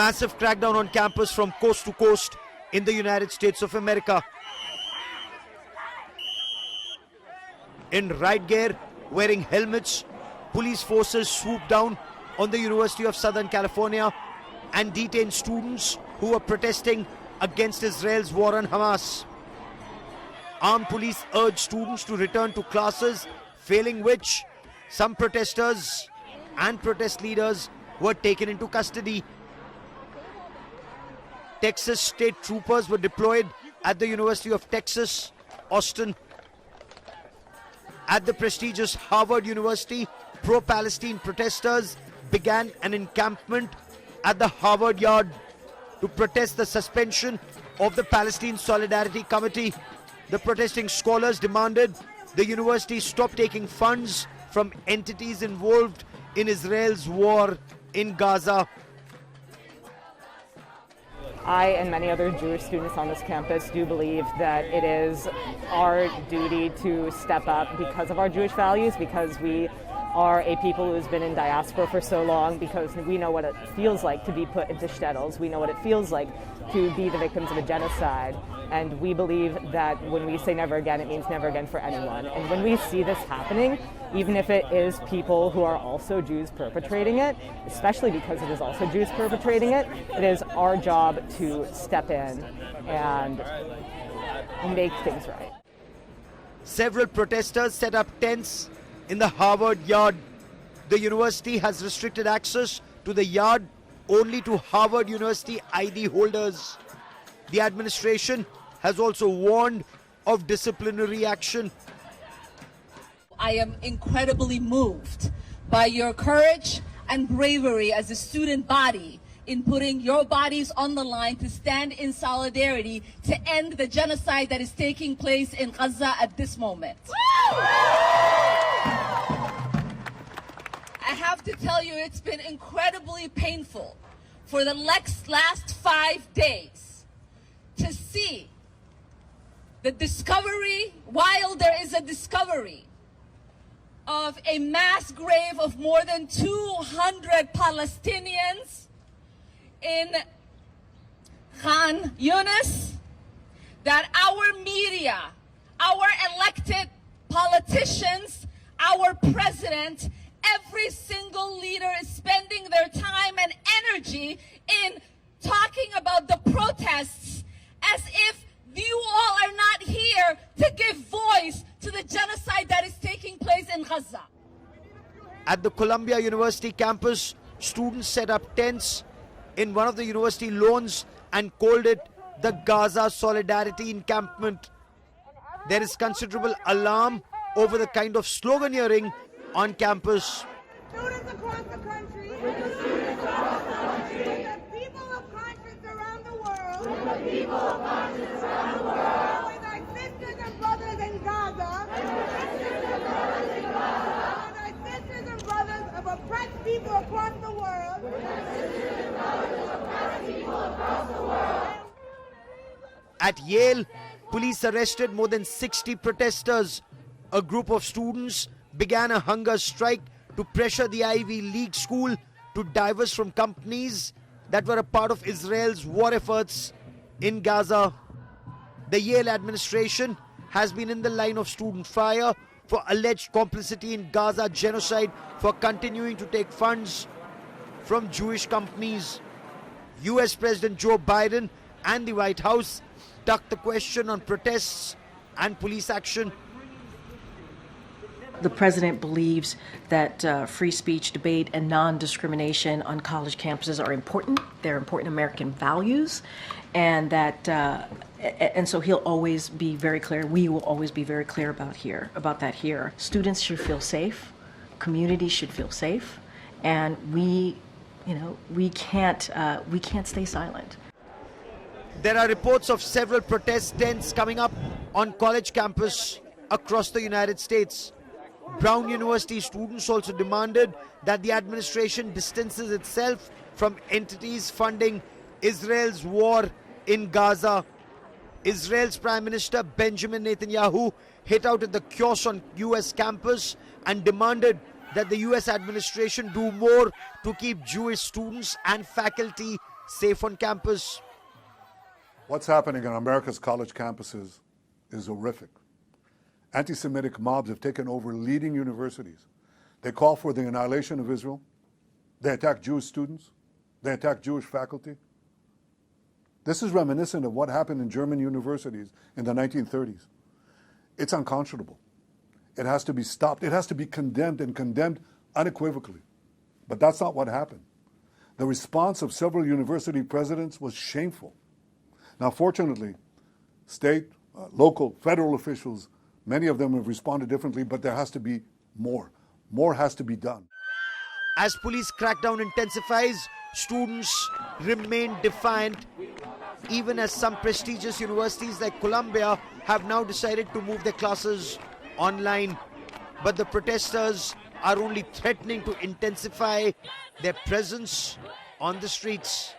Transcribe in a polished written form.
massive crackdown on campus from coast to coast in the United States of America. In riot gear, wearing helmets, police forces swooped down on the University of Southern California and detained students who were protesting against Israel's war on Hamas. Armed police urged students to return to classes, failing which some protesters and protest leaders were taken into custody. Texas state troopers were deployed at the University of Texas, Austin. At the prestigious Harvard University, pro-Palestine protesters began an encampment at the Harvard Yard to protest the suspension of the Palestine Solidarity Committee. The protesting scholars demanded the university stop taking funds from entities involved in Israel's war in Gaza. I and many other Jewish students on this campus do believe that it is our duty to step up because of our Jewish values, because we are a people who has been in diaspora for so long, because we know what it feels like to be put into shtetls. We know what it feels like to be the victims of a genocide. And we believe that when we say never again, it means never again for anyone. And when we see this happening, even if it is people who are also Jews perpetrating it, especially because it is also Jews perpetrating it, it is our job to step in and make things right. Several protesters set up tents in the Harvard Yard. The university has restricted access to the yard only to Harvard University ID holders. The administration has also warned of disciplinary action. I am incredibly moved by your courage and bravery as a student body in putting your bodies on the line to stand in solidarity to end the genocide that is taking place in Gaza at this moment. I have to tell you, it's been incredibly painful for the last 5 days to see the discovery, while there is a discovery of a mass grave of more than 200 Palestinians in Khan Yunis, that our media, our elected politicians, our president, every single leader is spending their time and energy in talking about the protests as if you all are not here to give voice to the genocide that is taking place in Gaza. At the Columbia University campus, students set up tents in one of the university lawns and called it the Gaza Solidarity Encampment. There is considerable alarm over the kind of sloganeering on campus. Students across the country, with the people of conscience around the world, with our sisters and brothers in Gaza, with our sisters and brothers of oppressed people across the world, At Yale, police arrested more than 60 protesters. A group of students began a hunger strike to pressure the Ivy League school to divest from companies that were a part of Israel's war efforts in Gaza. The Yale administration has been in the line of student fire for alleged complicity in Gaza genocide for continuing to take funds from Jewish companies. US President Joe Biden and the White House ducked the question on protests and police action. The president believes that free speech, debate, and non-discrimination on college campuses are important. They're important American values, and that, and so he'll always be very clear. We will always be very clear about that here. Students should feel safe. Communities should feel safe, and we can't stay silent. There are reports of several protest tents coming up on college campus across the United States. Brown University students also demanded that the administration distances itself from entities funding Israel's war in Gaza. Israel's Prime Minister Benjamin Netanyahu hit out at the kiosk on US campus and demanded that the US administration do more to keep Jewish students and faculty safe on campus. What's happening on America's college campuses is horrific. Anti-Semitic mobs have taken over leading universities. They call for the annihilation of Israel. They attack Jewish students. They attack Jewish faculty. This is reminiscent of what happened in German universities in the 1930s. It's unconscionable. It has to be stopped. It has to be condemned, and condemned unequivocally. But that's not what happened. The response of several university presidents was shameful. Now, fortunately, state, local, federal officials, many of them have responded differently, but there has to be more. More has to be done. As police crackdown intensifies, students remain defiant, even as some prestigious universities like Columbia have now decided to move their classes online. But the protesters are only threatening to intensify their presence on the streets.